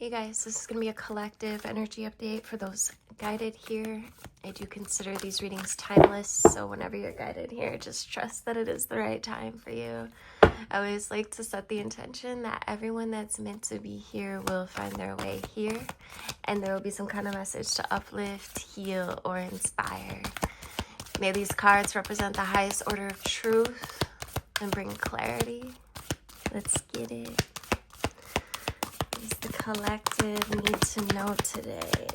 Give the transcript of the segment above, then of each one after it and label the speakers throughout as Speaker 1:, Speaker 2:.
Speaker 1: Hey guys, this is going to be a collective energy update for those guided here. I do consider these readings timeless, so whenever you're guided here, just trust that it is the right time for you. I always like to set the intention that everyone that's meant to be here will find their way here, and there will be some kind of message to uplift, heal, or inspire. May these cards represent the highest order of truth and bring clarity. Let's get it. What does the collective need to know today?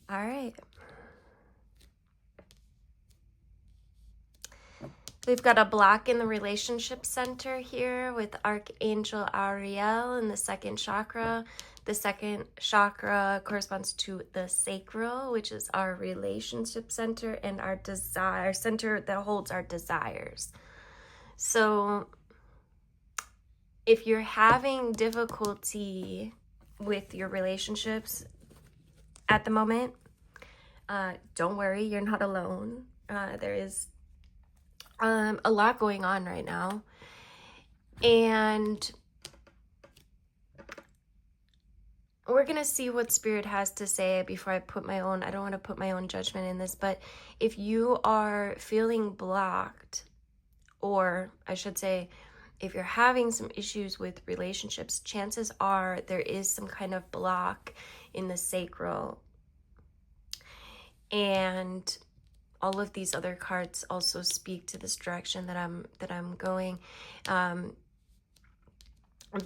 Speaker 1: All right. We've got a block in the relationship center here with Archangel Ariel in the second chakra. The second chakra corresponds to the sacral, which is our relationship center and our desire center that holds our desires. So if you're having difficulty with your relationships at the moment, don't worry, you're not alone. There is a lot going on right now, and we're gonna see what Spirit has to say before I put my own, I don't want to put my own judgment in this, but if you are feeling blocked, or I should say, if you're having some issues with relationships, chances are there is some kind of block in the sacral. And all of these other cards also speak to this direction that I'm going.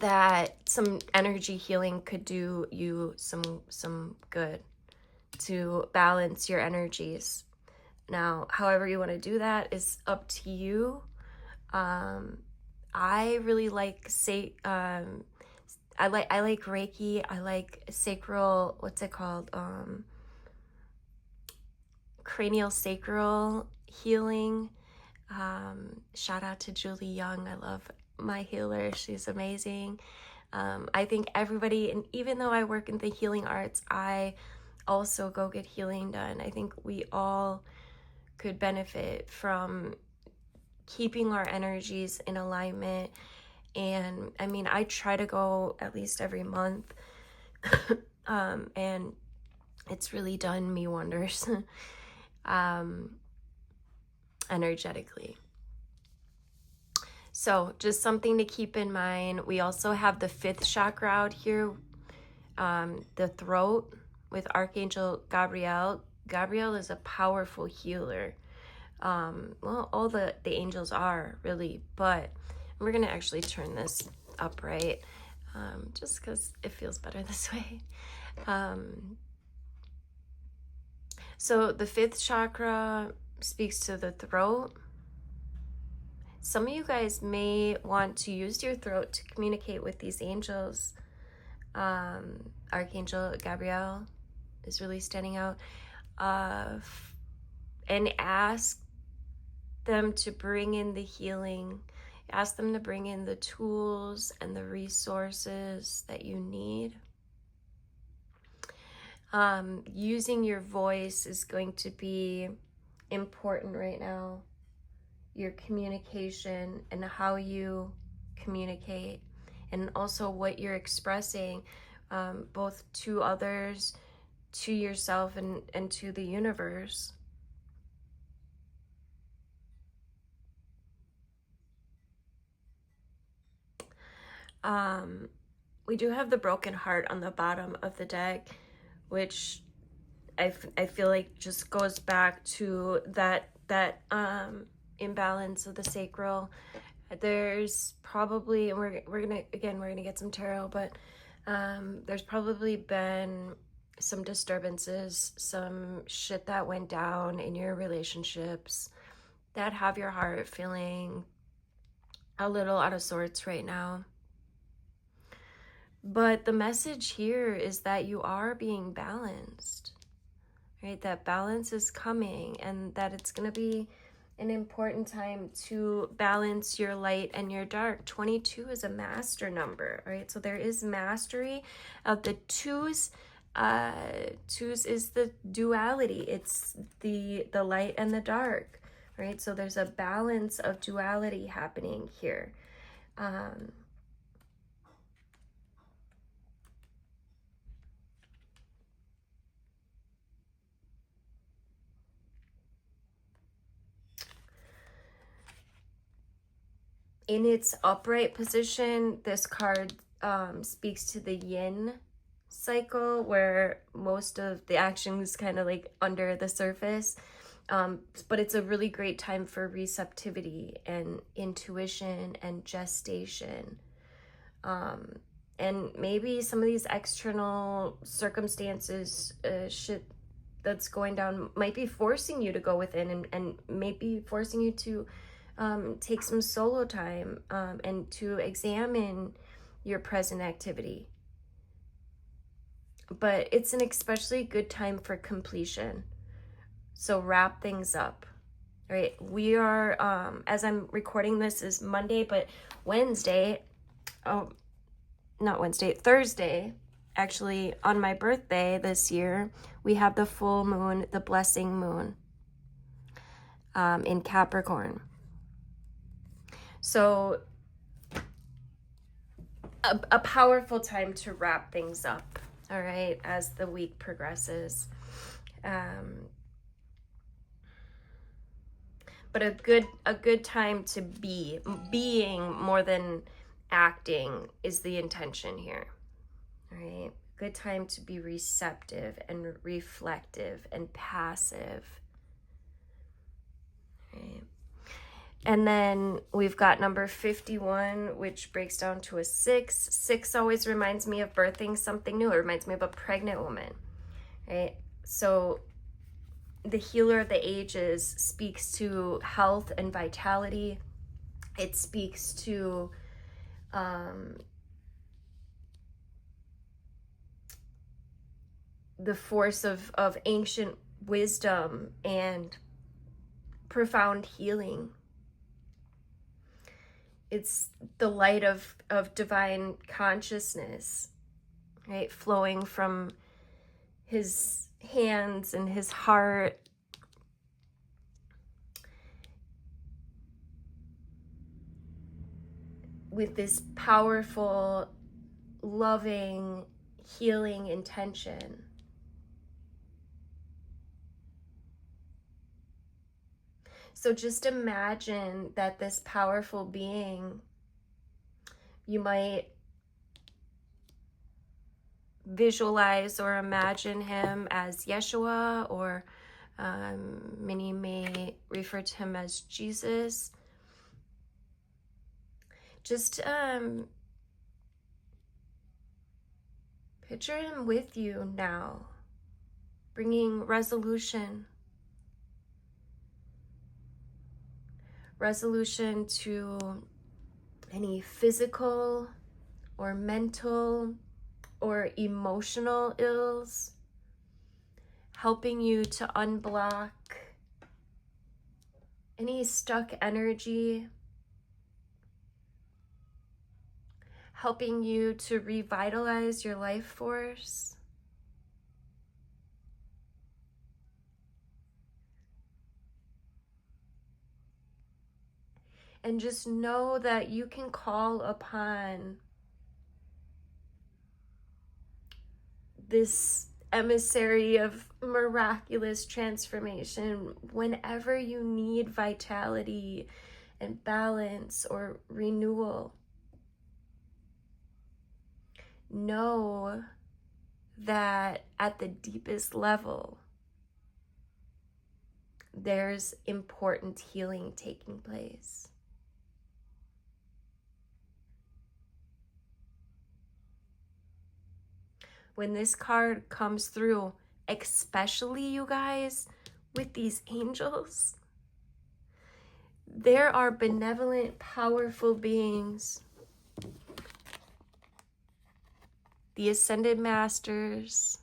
Speaker 1: That some energy healing could do you some good to balance your energies. Now, however you want to do that is up to you. I really like I like Reiki. I like sacral, what's it called? Cranial sacral healing. Shout out to Julie Young. I love my healer. She's amazing. I think everybody, and even though I work in the healing arts, I also go get healing done. I think we all could benefit from keeping our energies in alignment. And I mean, I try to go at least every month, and it's really done me wonders. Energetically. So just something to keep in mind. We also have the fifth chakra out here, the throat, with Archangel Gabriel. Gabriel is a powerful healer. Well, all the angels are really, but we're gonna actually turn this upright, just because it feels better this way. So the fifth chakra speaks to the throat. Some of you guys may want to use your throat to communicate with these angels. Archangel Gabriel is really standing out. And ask them to bring in the healing. Ask them to bring in the tools and the resources that you need. Using your voice is going to be important right now. Your communication and how you communicate, and also what you're expressing, both to others, to yourself, and to the universe. We do have the broken heart on the bottom of the deck, which I feel like just goes back to that imbalance of the sacral. There's probably, and we're gonna get some tarot, but there's probably been some disturbances, some shit that went down in your relationships that have your heart feeling a little out of sorts right now. But the message here is that you are being balanced, right? That balance is coming, and that it's going to be an important time to balance your light and your dark. 22 is a master number, right? So there is mastery of the twos. Twos is the duality. It's the light and the dark, right? So there's a balance of duality happening here. In its upright position, this card speaks to the yin cycle, where most of the action is kind of like under the surface. But it's a really great time for receptivity and intuition and gestation. And maybe some of these external circumstances, shit that's going down, might be forcing you to go within, and maybe forcing you to take some solo time and to examine your present activity. But it's an especially good time for completion. So wrap things up, right? We are, as I'm recording this is Monday, but Thursday, actually on my birthday this year, we have the full moon, the blessing moon in Capricorn. So a powerful time to wrap things up, all right, as the week progresses. But a good time to being more than acting is the intention here, all right? Good time to be receptive and reflective and passive, right? And then we've got number 51, which breaks down to a 6. 6 always reminds me of birthing something new. It reminds me of a pregnant woman, right? So the healer of the ages speaks to health and vitality. It speaks to the force of ancient wisdom and profound healing. It's the light of divine consciousness, right? Flowing from his hands and his heart. With this powerful, loving, healing intention. So just imagine that this powerful being, you might visualize or imagine him as Yeshua, or many may refer to him as Jesus. Just picture him with you now, bringing resolution to any physical or mental or emotional ills, helping you to unblock any stuck energy, helping you to revitalize your life force. And just know that you can call upon this emissary of miraculous transformation whenever you need vitality and balance or renewal. Know that at the deepest level, there's important healing taking place. When this card comes through, especially you guys, with these angels, there are benevolent, powerful beings, the ascended masters,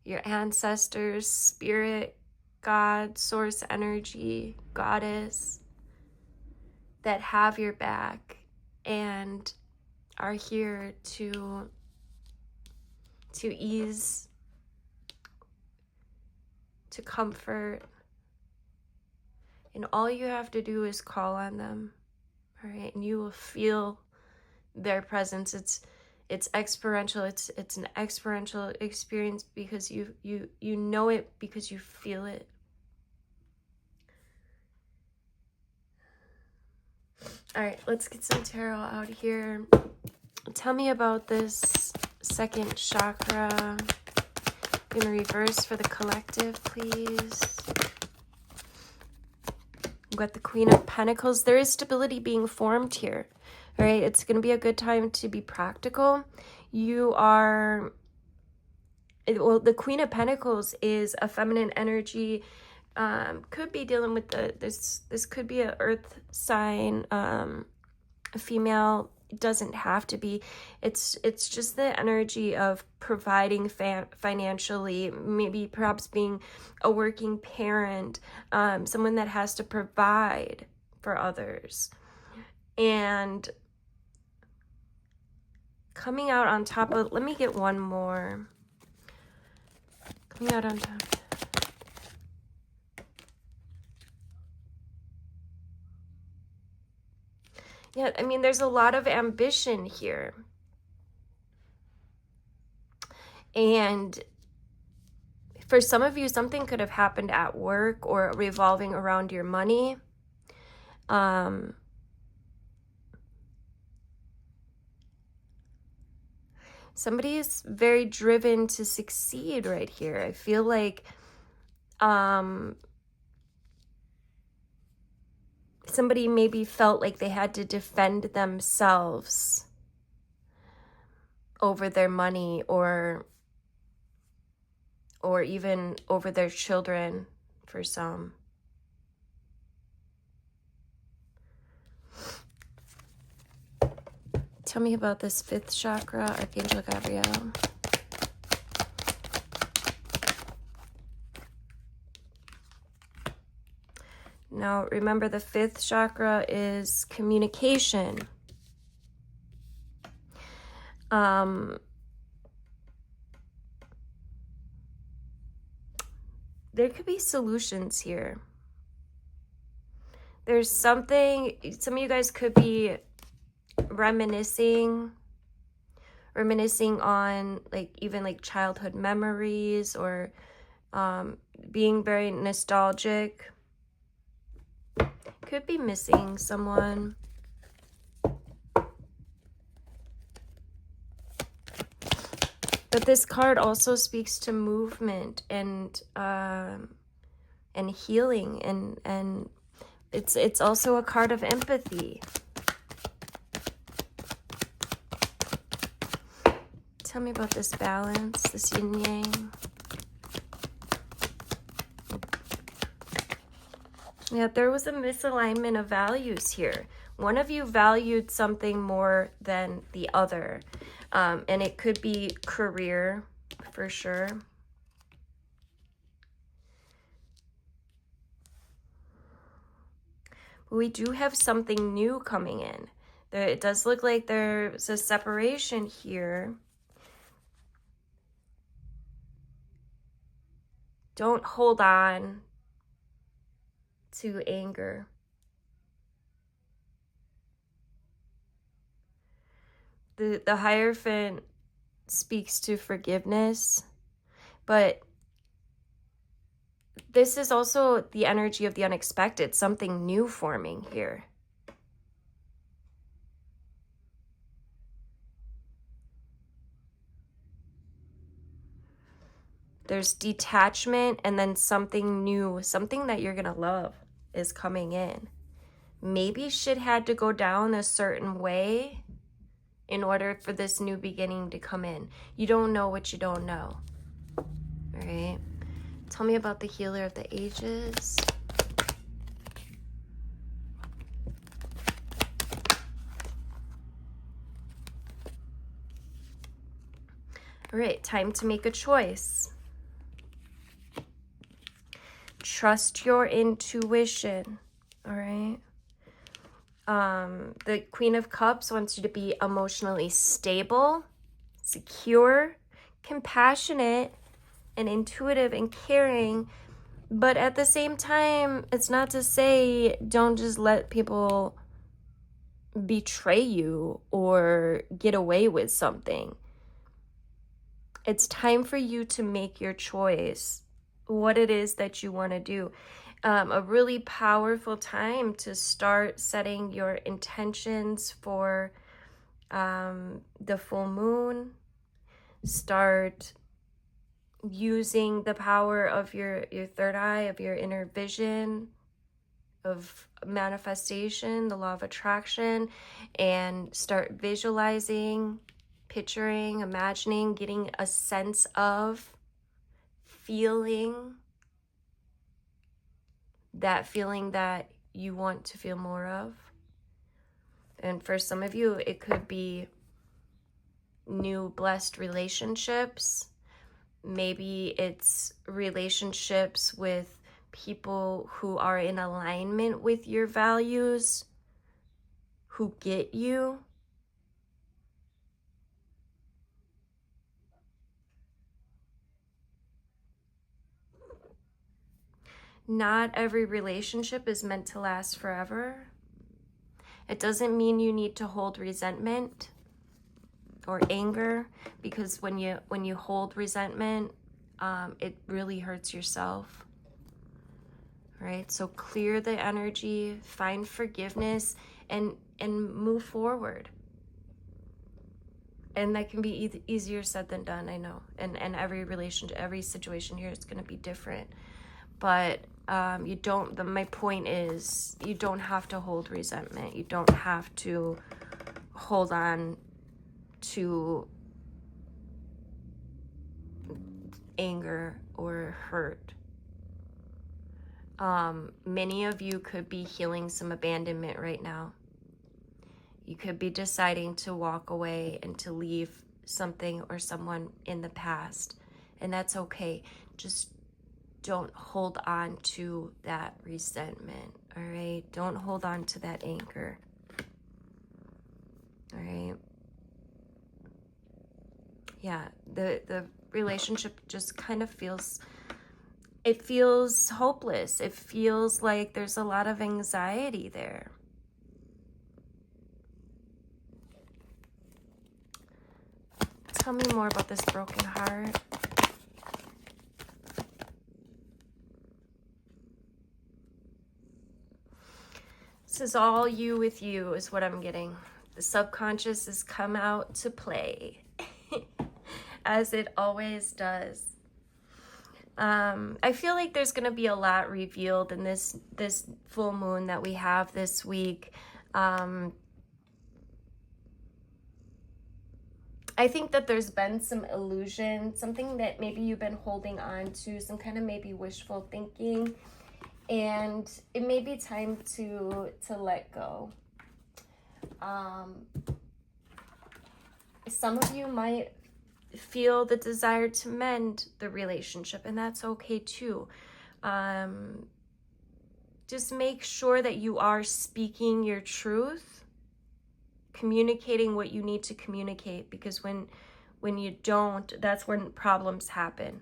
Speaker 1: your ancestors, spirit, God, source energy, goddess, that have your back and are here to to ease, to comfort. And all you have to do is call on them, all right? And you will feel their presence. It's experiential. It's an experiential experience because you know it, because you feel it. All right, let's get some tarot out here. Tell me about this second chakra in reverse for the collective, please. We've got the Queen of Pentacles. There is stability being formed here. All right, it's going to be a good time to be practical. You are, well, the Queen of Pentacles is a feminine energy. Could be dealing with this could be an earth sign, a female. It doesn't have to be. It's just the energy of providing financially, maybe perhaps being a working parent, someone that has to provide for others. And coming out on top of, let me get one more. Coming out on top. Yeah, I mean, there's a lot of ambition here. And for some of you, something could have happened at work or revolving around your money. Somebody is very driven to succeed right here. I feel like somebody maybe felt like they had to defend themselves over their money or even over their children for some. Tell me about this fifth chakra, Archangel Gabriel. Now, remember, the fifth chakra is communication. There could be solutions here. There's something, some of you guys could be reminiscing on like even like childhood memories, or being very nostalgic. Could be missing someone. But this card also speaks to movement and healing, and it's also a card of empathy. Tell me about this balance, this yin yang. Yeah, there was a misalignment of values here. One of you valued something more than the other. And it could be career, for sure. But we do have something new coming in. It does look like there's a separation here. Don't hold on to anger. The Hierophant speaks to forgiveness, but this is also the energy of the unexpected, something new forming here. There's detachment, and then something new, something that you're gonna love is coming in. Maybe shit had to go down a certain way in order for this new beginning to come in. You don't know what you don't know. All right. Tell me about the Healer of the Ages. All right, time to make a choice. Trust your intuition, all right? The Queen of Cups wants you to be emotionally stable, secure, compassionate and intuitive and caring, but at the same time, it's not to say don't just let people betray you or get away with something. It's time for you to make your choice, what it is that you want to do. A really powerful time to start setting your intentions for the full moon. Start using the power of your third eye, of your inner vision, of manifestation, the law of attraction, and start visualizing, picturing, imagining, getting a sense of, feeling that you want to feel more of. And for some of you, it could be new blessed relationships. Maybe it's relationships with people who are in alignment with your values, who get you. Not every relationship is meant to last forever. It doesn't mean you need to hold resentment or anger, because when you hold resentment, it really hurts yourself. Right? So clear the energy, find forgiveness, and move forward. And that can be easier said than done, I know. And every relationship, every situation here is going to be different. But my point is, you don't have to hold resentment. You don't have to hold on to anger or hurt. Many of you could be healing some abandonment right now. You could be deciding to walk away and to leave something or someone in the past. And that's okay. Just don't hold on to that resentment, all right? Don't hold on to that anger, all right? Yeah, the relationship just kind of feels hopeless. It feels like there's a lot of anxiety there. Tell me more about this broken heart. This is all you with you, is what I'm getting. The subconscious has come out to play, as it always does. I feel like there's going to be a lot revealed in this full moon that we have this week. I think that there's been some illusion, something that maybe you've been holding on to, some kind of maybe wishful thinking, and it may be time to let go. Some of you might feel the desire to mend the relationship, and that's okay too. Just make sure that you are speaking your truth, communicating what you need to communicate, because when you don't, that's when problems happen.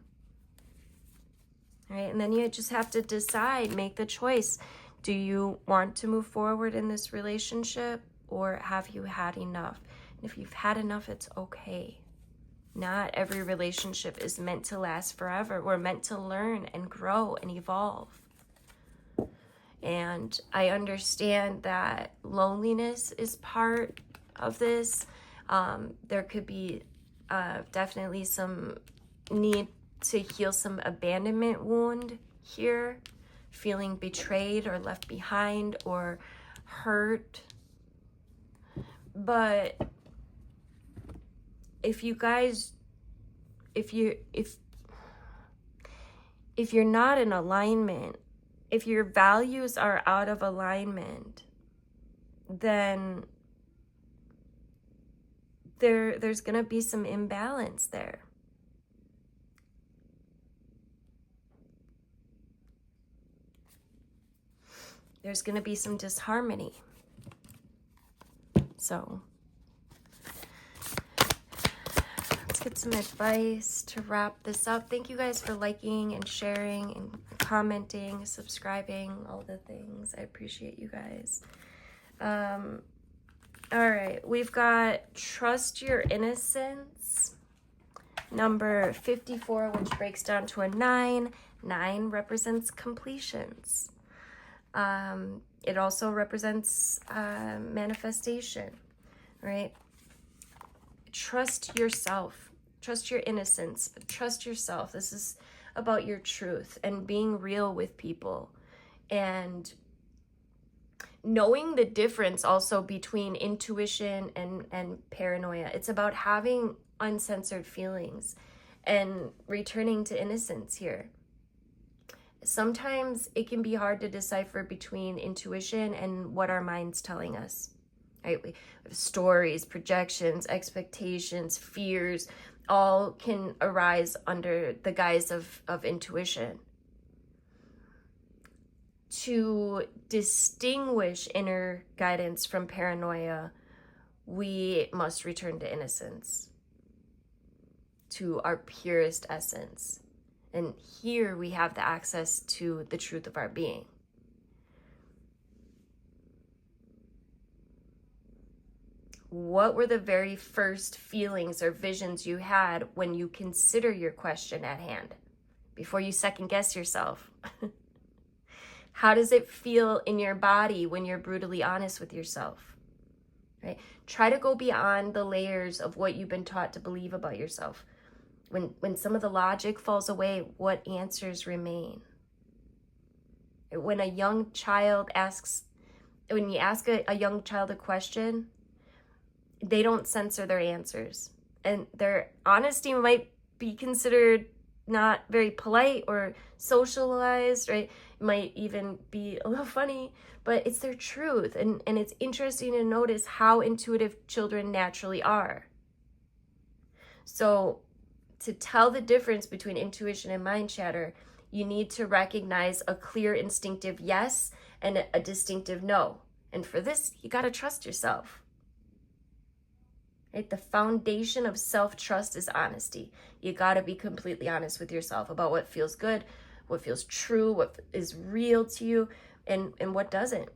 Speaker 1: Right? And then you just have to decide, make the choice. Do you want to move forward in this relationship, or have you had enough? And if you've had enough, it's okay. Not every relationship is meant to last forever. We're meant to learn and grow and evolve. And I understand that loneliness is part of this. There could be definitely some need to heal some abandonment wound here, feeling betrayed or left behind or hurt. But if you guys, if you're not in alignment, if your values are out of alignment, then there's going to be some imbalance there. There's going to be some disharmony. So get some advice to wrap this up. Thank you guys for liking and sharing and commenting, subscribing, all the things. I appreciate you guys. All right, we've got trust your innocence. Number 54, which breaks down to a 9. 9 represents completions. It also represents manifestation, right? Trust yourself. Trust your innocence. Trust yourself. This is about your truth and being real with people. And knowing the difference also between intuition and paranoia. It's about having uncensored feelings and returning to innocence here. Sometimes it can be hard to decipher between intuition and what our mind's telling us. Right? We have stories, projections, expectations, fears, all can arise under the guise of intuition. To distinguish inner guidance from paranoia, we must return to innocence, to our purest essence. And here we have the access to the truth of our being. What were the very first feelings or visions you had when you consider your question at hand, before you second guess yourself? How does it feel in your body when you're brutally honest with yourself? Right? Try to go beyond the layers of what you've been taught to believe about yourself. When some of the logic falls away, what answers remain? When a young child when you ask a young child a question, they don't censor their answers. And their honesty might be considered not very polite or socialized, right? It might even be a little funny, but it's their truth. And it's interesting to notice how intuitive children naturally are. So to tell the difference between intuition and mind chatter, you need to recognize a clear instinctive yes and a distinctive no. And for this, you got to trust yourself. Right? The foundation of self-trust is honesty. You got to be completely honest with yourself about what feels good, what feels true, what is real to you, and what doesn't.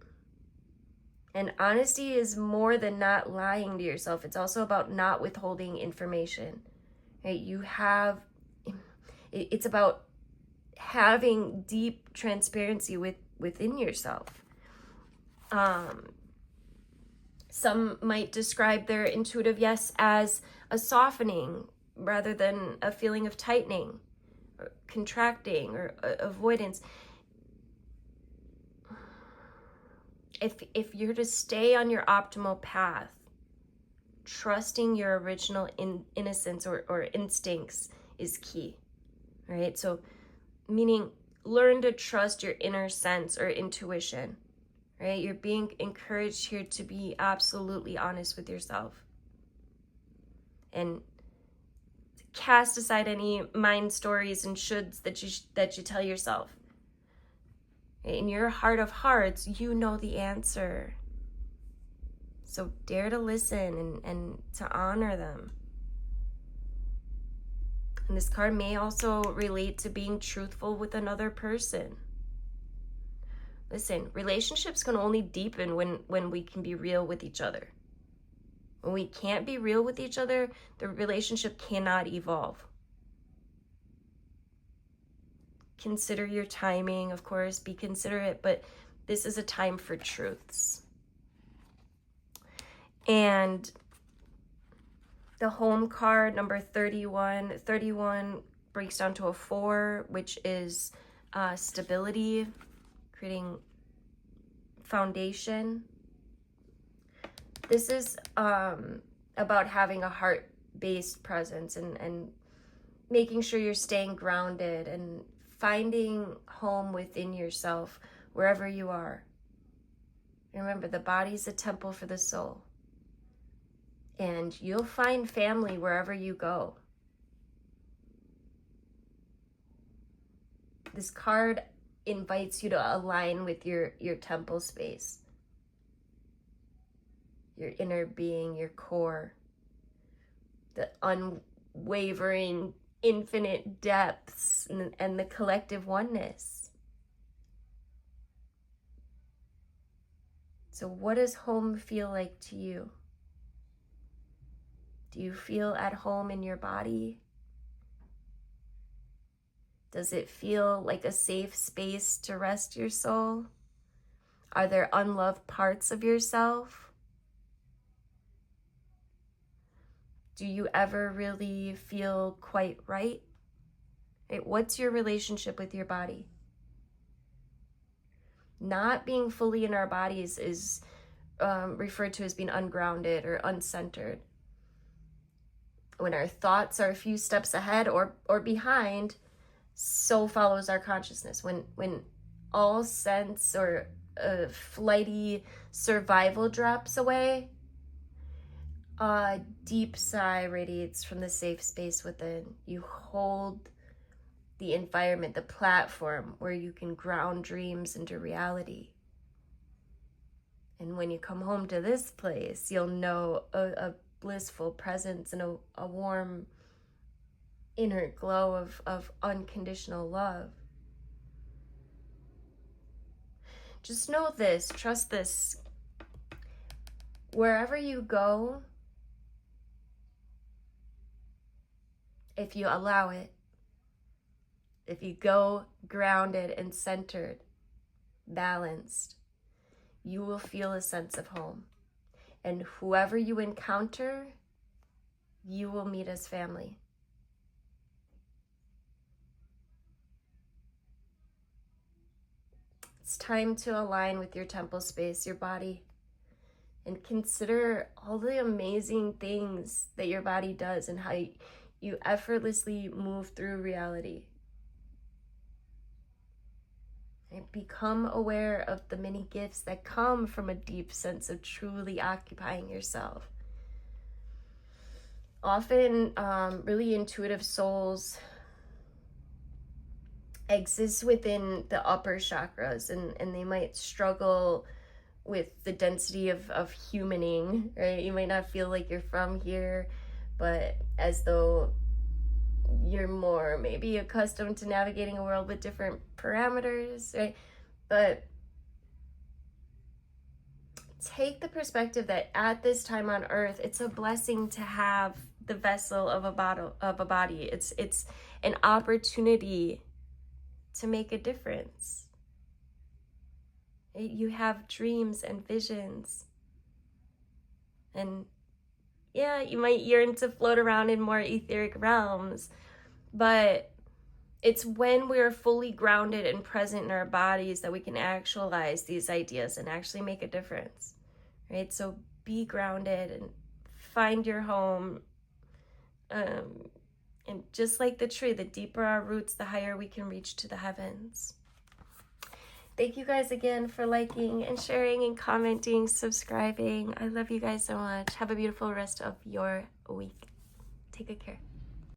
Speaker 1: And honesty is more than not lying to yourself. It's also about not withholding information. Right? It's about having deep transparency within yourself. Some might describe their intuitive yes as a softening rather than a feeling of tightening or contracting or avoidance. If you're to stay on your optimal path, trusting your original innocence or instincts is key, right? So meaning learn to trust your inner sense or intuition, right? You're being encouraged here to be absolutely honest with yourself and cast aside any mind stories and shoulds that you tell yourself. In your heart of hearts, you know the answer. So dare to listen and to honor them. And this card may also relate to being truthful with another person. Listen, relationships can only deepen when we can be real with each other. When we can't be real with each other, the relationship cannot evolve. Consider your timing, of course, be considerate, but this is a time for truths. And the home card, number 31. 31 breaks down to a 4, which is stability, creating foundation. This is about having a heart-based presence and making sure you're staying grounded and finding home within yourself wherever you are. Remember, the body's a temple for the soul. And you'll find family wherever you go. This card invites you to align with your temple space, your inner being, your core, the unwavering, infinite depths and the collective oneness. So what does home feel like to you? Do you feel at home in your body? Does it feel like a safe space to rest your soul? Are there unloved parts of yourself? Do you ever really feel quite right? What's your relationship with your body? Not being fully in our bodies is referred to as being ungrounded or uncentered. When our thoughts are a few steps ahead or behind, so follows our consciousness. When all sense or flighty survival drops away, a deep sigh radiates from the safe space within. You hold the environment, the platform where you can ground dreams into reality. And when you come home to this place, you'll know a blissful presence and a warm inner glow of unconditional love. Just know this, trust this. Wherever you go, if you allow it, if you go grounded and centered, balanced, you will feel a sense of home. And whoever you encounter, you will meet as family. It's time to align with your temple space, your body, and consider all the amazing things that your body does and how you effortlessly move through reality. And become aware of the many gifts that come from a deep sense of truly occupying yourself. Often, really intuitive souls exist within the upper chakras, and they might struggle with the density of humaning, right? You might not feel like you're from here, but as though you're more maybe accustomed to navigating a world with different parameters, right? But take the perspective that at this time on earth, it's a blessing to have the vessel of a body. It's an opportunity to make a difference. You have dreams and visions, and yeah, you might yearn to float around in more etheric realms, but it's when we're fully grounded and present in our bodies that we can actualize these ideas and actually make a difference, right? So be grounded and find your home. And just like the tree, the deeper our roots, the higher we can reach to the heavens. Thank you guys again for liking and sharing and commenting, subscribing. I love you guys so much. Have a beautiful rest of your week. Take good care.